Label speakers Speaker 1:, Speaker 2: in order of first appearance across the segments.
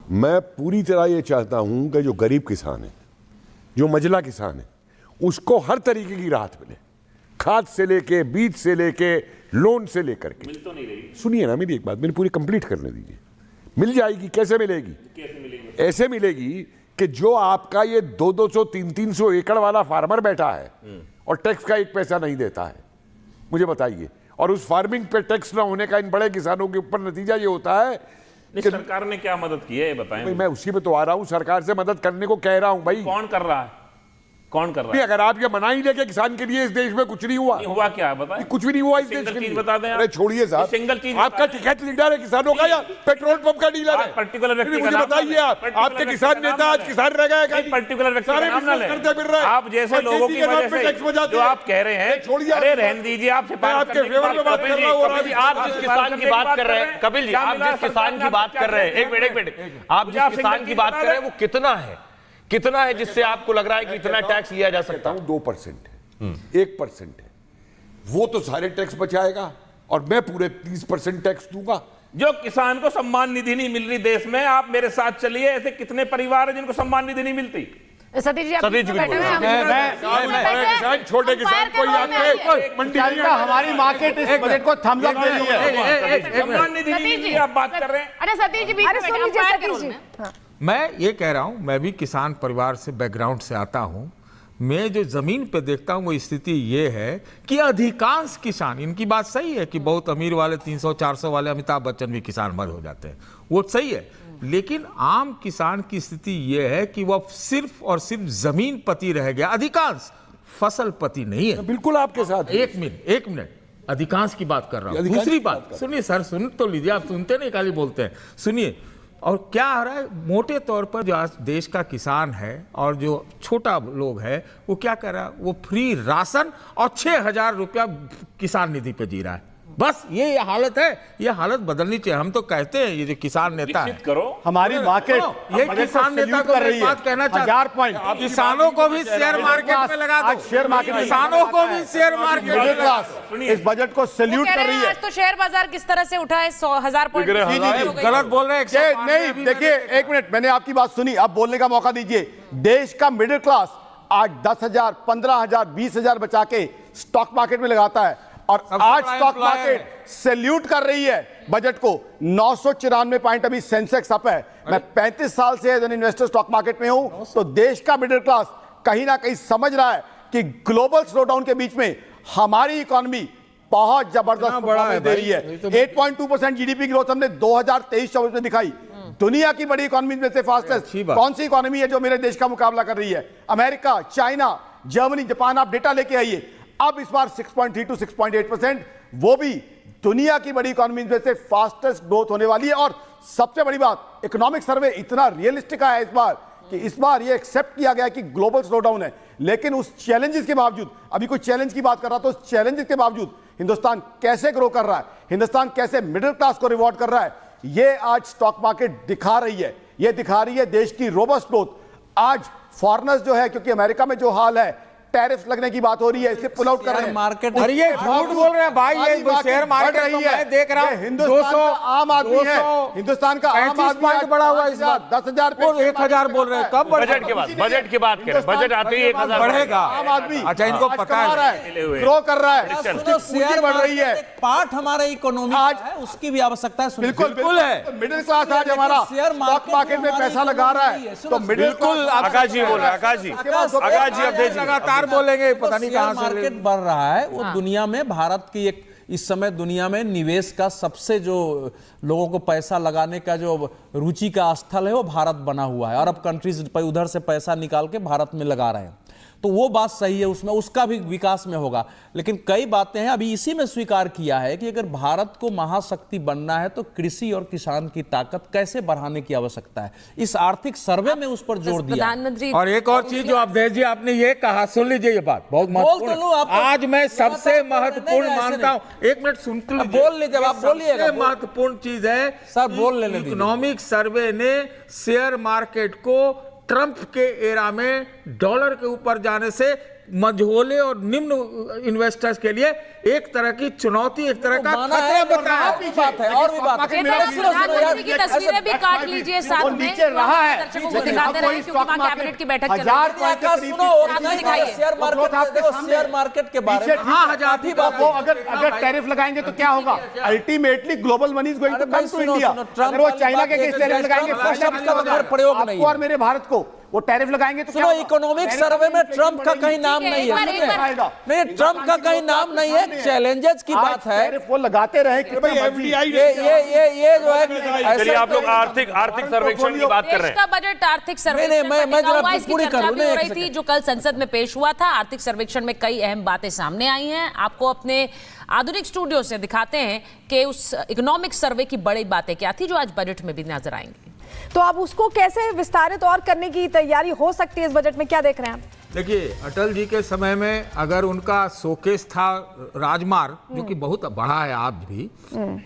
Speaker 1: मैं पूरी तरह ये चाहता हूं कि जो गरीब किसान है, जो मजला किसान है, उसको हर तरीके की राहत मिले, खाद से लेके, बीज से लेके, लोन से लेकर के।
Speaker 2: मिल तो नहीं रही।
Speaker 1: सुनिए ना मेरी एक बात, मेरी पूरी कंप्लीट करने दीजिए। मिल जाएगी, कैसे मिलेगी?
Speaker 2: कैसे मिलेगी?
Speaker 1: ऐसे मिलेगी कि जो आपका ये 200-200, 300-300 एकड़ वाला फार्मर बैठा है और टैक्स का एक पैसा नहीं देता है, मुझे बताइए, और उस फार्मिंग पे टैक्स ना होने का इन बड़े किसानों के ऊपर नतीजा ये होता है
Speaker 2: कि सरकार ने क्या मदद की है ये बताएं।
Speaker 1: मैं उसी पे तो आ रहा हूं, सरकार से मदद करने को कह रहा हूं भाई।
Speaker 2: कौन कर रहा है? कौन कर रहा
Speaker 1: नहीं,
Speaker 2: है?
Speaker 1: अगर आप ये मना ही लेके किसान के लिए इस देश में कुछ नहीं हुआ,
Speaker 2: नहीं हुआ क्या बताएं?
Speaker 1: कुछ भी नहीं हुआ इस देश
Speaker 2: सिंगल
Speaker 1: के
Speaker 2: चीज
Speaker 1: लिए।
Speaker 2: बता दें आप।
Speaker 1: अरे छोड़िए साहब,
Speaker 2: सिंगल चीज
Speaker 1: आपका टिकट लीडर है किसानों का या पेट्रोल पंप का डीलर है?
Speaker 2: पर्टिकुलर व्यक्ति
Speaker 1: नहीं,
Speaker 2: का
Speaker 1: मुझे
Speaker 2: नाम
Speaker 1: बताइए
Speaker 2: ना लें।
Speaker 1: आप,
Speaker 2: पर्टिकुलर
Speaker 1: आपके
Speaker 2: व्यक्ति
Speaker 1: किसान
Speaker 2: का नाम
Speaker 1: नेता
Speaker 2: ना
Speaker 1: आज
Speaker 2: लें।
Speaker 1: किसान रह गए
Speaker 2: नहीं, पर्टिकुलर व्यक्ति का
Speaker 1: सारे
Speaker 2: नाम ना
Speaker 1: बिजनेस
Speaker 2: लें।
Speaker 1: करते फिर रहे।
Speaker 2: आप जैसे लोगों की वजह से जो आप कह रहे हैं,
Speaker 1: छोड़िए,
Speaker 2: अरे रहने दीजिए, आपसे
Speaker 1: मैं आपके फेवर में बात कर रहा हूँ।
Speaker 3: कपिल जी, आप जिस किसान की बात कर रहे हैं, कपिल जी, आप जिस किसान की बात कर रहे हैं, एक मिनट, आप जिस किसान की बात कर रहे हैं वो कितना है जिससे आपको लग रहा है कि इतना टैक्स लिया जा सकता है?
Speaker 1: 2% है, 1% है, वो तो सारे टैक्स बचाएगा और मैं पूरे 30% टैक्स दूंगा।
Speaker 2: जो किसान को सम्मान निधि नहीं मिल रही देश में, आप मेरे साथ चलिए, ऐसे कितने परिवार हैं जिनको सम्मान निधि नहीं मिलती?
Speaker 4: सतीश जी,
Speaker 3: सतीश जी,
Speaker 4: बैठे हुए हैं।
Speaker 1: किसान, छोटे किसान, कोई आपके मंडी में
Speaker 5: हमारी मार्केट इस बजट को थम्स अप दे रही है।
Speaker 2: सम्मान निधि नहीं मिल रही, आप बात कर रहे हैं।
Speaker 4: अरे सतीश जी, बीच में बैठे, अंपायर के रोल में।
Speaker 6: मैं ये कह रहा हूं, मैं भी किसान परिवार से बैकग्राउंड से आता हूं। मैं जो जमीन पे देखता हूं वो स्थिति ये है कि अधिकांश किसान, इनकी बात सही है कि बहुत अमीर वाले 300-400 वाले अमिताभ बच्चन भी किसान मर हो जाते हैं, वो सही है, लेकिन आम किसान की स्थिति ये है कि वह सिर्फ और सिर्फ जमीन पति रह गया, अधिकांश फसल पति नहीं है।
Speaker 1: बिल्कुल आपके साथ।
Speaker 6: एक मिनट, अधिकांश की बात कर रहा हूं। दूसरी बात सुनिए सर, सुन तो लीजिए, आप सुनते नहीं, खाली बोलते हैं, सुनिए। और क्या हो रहा है, मोटे तौर पर जो आज देश का किसान है और जो छोटा लोग है वो क्या कर रहा है, वो फ्री राशन और 6,000 रुपया किसान निधि पे जी रहा है। बस ये हालत है, ये हालत बदलनी चाहिए। हम तो कहते हैं ये जो किसान नेता है,
Speaker 2: करो
Speaker 5: हमारी मार्केट
Speaker 6: ये किसान नेता को मैं बात कहना चाहता हूं, किसानों को भी शेयर मार्केट में लगा दो,
Speaker 5: शेयर मार्केट,
Speaker 6: किसानों को भी शेयर मार्केट
Speaker 5: मिडिल
Speaker 6: में लगा
Speaker 5: क्लास इस बजट को
Speaker 4: वो
Speaker 5: सैल्यूट
Speaker 4: कह
Speaker 5: कर
Speaker 4: रहे
Speaker 5: रही
Speaker 4: हैं
Speaker 5: है।
Speaker 4: आज तो शेयर बाजार किस तरह से उठा है, 100,000 पॉइंट
Speaker 6: दो। गलत बोल रहे हैं,
Speaker 5: नहीं, देखिए एक मिनट, मैंने आपकी बात सुनी, आप बोलने का मौका दीजिए। देश का मिडिल क्लास आज 10,000, 15,000, 20,000 बचा के स्टॉक मार्केट में लगाता है और आज स्टॉक मार्केट सैल्यूट कर रही है बजट को। 994 पॉइंट अभी सेंसेक्स अप है। मैं 35 साल से as an investor stock market में हूं, तो देश का मिडिल क्लास कहीं ना कहीं समझ रहा है कि ग्लोबल स्लोडाउन के बीच में हमारी इकोनॉमी बहुत जबरदस्त परफॉर्मेंस दे रही है। 8.2% जीडीपी ग्रोथ हमने 2023-24 में दिखाई। दुनिया की बड़ी इकोनॉमी में से फास्टेस्ट कौन सी इकोनॉमी है जो मेरे देश का मुकाबला कर रही है? America, China, Germany, Japan. आप डेटा लेके आइए। अब इस बार 6.3 to 6.8%, वो भी दुनिया की बड़ी इकोनॉमी में से फास्टेस्ट ग्रोथ होने वाली है। और सबसे बड़ी बात, इकोनॉमिक सर्वे इतना रियलिस्टिक है इस बार कि इस बार ये एक्सेप्ट किया गया कि ग्लोबल स्लोडाउन है, लेकिन उस चैलेंजेस के बावजूद, अभी कोई चैलेंज की बात कर रहा, तो उस चैलेंजेस के बावजूद हिंदुस्तान कैसे ग्रो कर रहा है, हिंदुस्तान कैसे मिडिल क्लास को रिवॉर्ड कर रहा है, ये आज स्टॉक मार्केट दिखा रही है। ये दिखा रही है देश की रोबस्ट ग्रोथ। आज फॉरेनर्स जो है, क्योंकि अमेरिका में जो हाल है, टैरिफ लगने की बात हो रही है, इसलिए पुल आउट कर रहे हैं
Speaker 6: मार्केट। अरे ये झूठ बोल रहे हैं भाई, ये शेयर मार्केट रही है, देख रहा हूं
Speaker 5: हिंदुस्तान का आम आदमी है, हिंदुस्तान का आम आदमी
Speaker 6: पॉइंट बढ़ा हुआ इस बार,
Speaker 5: 10,000
Speaker 6: और 1,000 बोल रहे हैं। कब
Speaker 3: बजट के बाद करें, बजट आते ही 1,000
Speaker 6: बढ़ेगा?
Speaker 5: आम आदमी
Speaker 6: अच्छा, इनको पता है,
Speaker 5: ग्रो कर रहा है, उसकी पूंजी बढ़ रही है।
Speaker 7: पार्ट हमारे इकोनॉमी
Speaker 5: आज
Speaker 7: है, उसकी भी आवश्यकता है।
Speaker 5: बिल्कुल है। मिडिल क्लास आज हमारा स्टॉक मार्केट में पैसा लगा रहा है, तो मिडिल क्लास।
Speaker 3: आकाश जी बोल रहे हैं, आकाश जी अब
Speaker 6: लगातार बोलेंगे, पता नहीं
Speaker 7: शेयर
Speaker 6: कहां से
Speaker 7: मार्केट बढ़ रहा है। वो दुनिया में भारत की एक इस समय दुनिया में निवेश का सबसे जो लोगों को पैसा लगाने का जो रुचि का स्थल है वो भारत बना हुआ है। अरब कंट्रीज उधर से पैसा निकाल के भारत में लगा रहे हैं, तो वो बात सही है, उसमें उसका भी विकास में होगा। लेकिन कई बातें हैं, अभी इसी में स्वीकार किया है कि अगर भारत को महाशक्ति बनना है तो कृषि और किसान की ताकत कैसे बढ़ाने की आवश्यकता है। इस आर्थिक सर्वे में उस पर जोर दिया।
Speaker 4: प्रधानमंत्री
Speaker 6: और एक और चीज जो अवधेश जी आपने ये कहा, सुन लीजिए, ये बात बहुत महत्वपूर्ण। आज मैं सबसे महत्वपूर्ण मानता हूं, एक मिनट सुनते लीजिए,
Speaker 7: बोल लीजिए, आप बोलिए।
Speaker 6: सबसे महत्वपूर्ण चीज है
Speaker 7: सर, बोल लेने दीजिए।
Speaker 6: इकोनॉमिक सर्वे ने शेयर मार्केट को ट्रंप के एरा में डॉलर के ऊपर जाने से मझोले और निम्न इन्वेस्टर्स के लिए एक तरह की चुनौती, एक तरह का
Speaker 7: माना
Speaker 6: खतरा
Speaker 7: है,
Speaker 6: बन रहा है।
Speaker 7: और भी बात है, और भी बात है।
Speaker 4: प्रधानमंत्री की तस्वीरें भी काट लीजिए साथ में,
Speaker 5: नीचे रहा है,
Speaker 4: दर्शकों को दिखाते रहे क्योंकि वहाँ कैबिनेट की बैठक चल रही है।
Speaker 5: हजार पॉइंट के करीब
Speaker 7: शेयर मार्केट के बारे में
Speaker 5: वो अगर टैरिफ लगाएंगे तो क्या होगा? Ultimately global money is going to come to India. अगर वो चाइना के केस टैरिफ लगाएंगे,
Speaker 7: प्रयोग नहीं
Speaker 5: आपको और मेरे भारत को वो टैरिफ लगाएंगे तो
Speaker 7: सुनो, इकोनॉमिक सर्वे में ट्रंप का कहीं नाम नहीं है। नहीं, ट्रंप का कहीं नाम नहीं है। चैलेंजेस की बात है,
Speaker 5: टैरिफ वो लगाते रहे।
Speaker 7: ये जो है,
Speaker 3: चलिए आप लोग आर्थिक सर्वेक्षण की बात कर रहे
Speaker 4: देश
Speaker 3: हैं।
Speaker 4: का बजट आर्थिक सर्वेक्षण
Speaker 7: मैं
Speaker 4: पर टिका
Speaker 7: जरा
Speaker 4: हुआ है, इसकी
Speaker 7: पूरी
Speaker 4: चर्चा
Speaker 7: करूं
Speaker 4: भी
Speaker 7: ना,
Speaker 4: हो
Speaker 7: एक
Speaker 4: रही थी
Speaker 7: सेकंड।
Speaker 4: जो कल संसद में पेश हुआ था। आर्थिक सर्वेक्षण में कई अहम बातें सामने आई हैं। आपको अपने आधुनिक स्टूडियो से दिखाते हैं कि उस इकोनॉमिक सर्वे की बड़ी बातें क्या थी जो आज बजट में भी नजर आएंगी।
Speaker 8: तो अब उसको कैसे विस्तारित और करने की तैयारी हो सकती है इस बजट में, क्या देख रहे हैं आप?
Speaker 6: देखिए, अटल जी के समय में अगर उनका शोकेस था राजमार्ग, जो कि बहुत बड़ा है आज भी,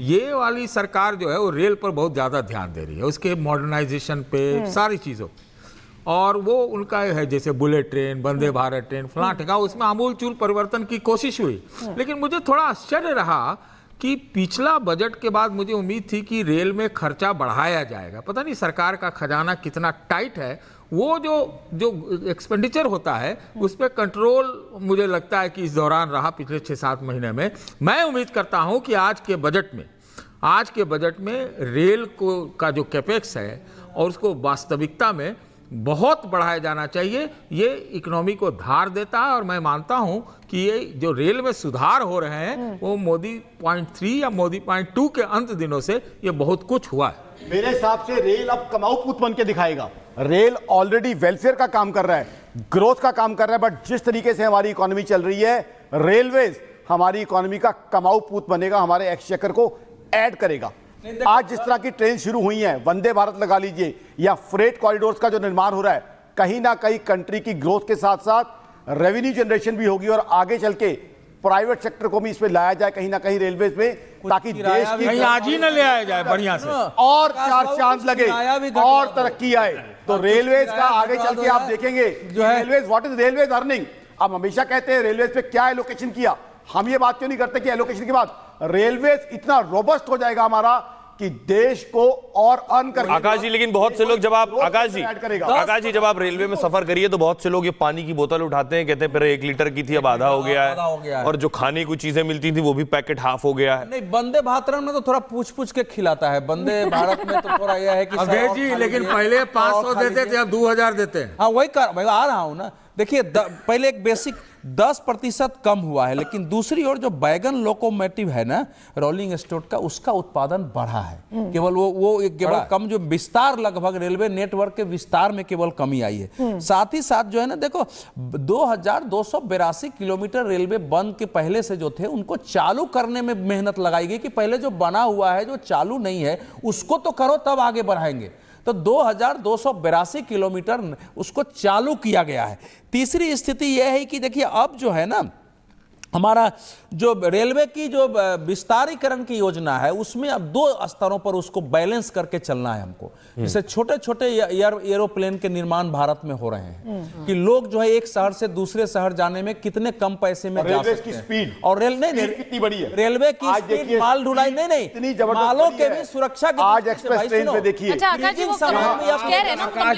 Speaker 6: ये वाली सरकार जो है वो रेल पर बहुत ज्यादा ध्यान दे रही है, उसके मॉडर्नाइजेशन पे, सारी चीजों। और वो उनका है जैसे bullet train, Vande Bharat train, फलां ठिकाना, उसमें आमूलचूल परिवर्तन की कोशिश हुई। लेकिन मुझे थोड़ा आश्चर्य रहा कि पिछला बजट के बाद मुझे उम्मीद थी कि रेल में खर्चा बढ़ाया जाएगा। पता नहीं सरकार का खजाना कितना टाइट है, वो जो एक्सपेंडिचर होता है उस पर कंट्रोल मुझे लगता है कि इस दौरान रहा पिछले 6-7 महीने में। मैं उम्मीद करता हूं कि आज के बजट में रेल को का जो कैपेक्स है और उसको वास्तविकता में बहुत बढ़ाया जाना चाहिए। ये इकोनॉमी को धार देता है और मैं मानता हूं कि ये जो रेल में सुधार हो रहे हैं वो मोदी 0.3 या मोदी 0.2 के अंत दिनों से ये बहुत कुछ हुआ है।
Speaker 5: मेरे हिसाब से रेल अब कमाऊ पूत बन के दिखाएगा। रेल ऑलरेडी वेलफेयर का काम कर रहा है, ग्रोथ का काम कर रहा है, बट जिस तरीके से हमारी इकोनॉमी चल रही है, रेलवेज हमारी इकोनॉमी का कमाऊ पूत बनेगा, हमारे एक्सचेकर को ऐड करेगा। आज जिस तरह की ट्रेन शुरू हुई है, वंदे भारत लगा लीजिए या फ्रेट कॉरिडोर्स का जो निर्माण हो रहा है, कहीं ना कहीं कंट्री की ग्रोथ के साथ साथ रेवेन्यू जनरेशन भी होगी और आगे चल के प्राइवेट सेक्टर को भी इसमें लाया जाए कहीं ना कहीं रेलवेज में, ताकि देश की
Speaker 6: कहीं आज ही न ले आया जाए बढ़िया से
Speaker 5: और चार चांद लगे और तरक्की आए। तो रेलवेज का आगे चल के आप देखेंगे जो है railways, what is railways earning. अब हमेशा कहते हैं रेलवेज पे क्या एलोकेशन किया, हम ये बात क्यों नहीं करते कि एलोकेशन के बाद रेलवेज इतना रोबस्ट हो जाएगा हमारा कि देश को और अर्न कर।
Speaker 3: आकाश जी, लेकिन बहुत से लोग जब आप आकाश जी जब आप रेलवे में सफर करिए तो बहुत से लोग ये पानी की बोतल उठाते हैं, कहते हैं पहले 1 लीटर की थी अब आधा हो गया है, और जो खाने की चीजें मिलती थी वो भी पैकेट हाफ हो गया है।
Speaker 7: नहीं, वंदे भारत में तो थोड़ा पूछ के खिलाता है, वंदे भारत में तो थोड़ा यह है कि
Speaker 6: अवधेश जी, लेकिन पहले 500 देते थे, अब 2000 देते हैं।
Speaker 7: हाँ, वही मैं आ रहा हूं ना। देखिए, पहले एक बेसिक 10% कम हुआ है, लेकिन दूसरी ओर जो बैगन लोकोमोटिव है ना रोलिंग स्टॉक का, उसका उत्पादन बढ़ा है। केवल वो केवल कम जो विस्तार, लगभग रेलवे नेटवर्क के विस्तार में केवल कमी आई है। साथ ही साथ जो है ना, देखो 2282 किलोमीटर रेलवे बंद के पहले से जो थे उनको चालू करने में मेहनत लगाई गई कि पहले जो बना हुआ है, जो चालू नहीं है, उसको तो करो तब आगे बढ़ाएंगे। तो 2282 किलोमीटर उसको चालू किया गया है। तीसरी स्थिति यह है कि देखिए, अब जो है ना हमारा जो रेलवे की जो विस्तारीकरण की योजना है, उसमें अब 2 स्तरों पर उसको बैलेंस करके चलना है हमको। जैसे छोटे छोटे एरोप्लेन के निर्माण भारत में हो रहे हैं कि लोग जो है एक शहर से दूसरे शहर जाने में कितने कम पैसे में जा सकते हैं।
Speaker 5: स्पीड
Speaker 7: और
Speaker 5: कितनी बड़ी है
Speaker 7: रेलवे की स्पीड, माल ढुलाई नहीं, मालों के भी सुरक्षा की
Speaker 5: आज एक्सप्रेस ट्रेन पे देखिए।
Speaker 4: अच्छा आकाश जी, वो कह रहे हैं ना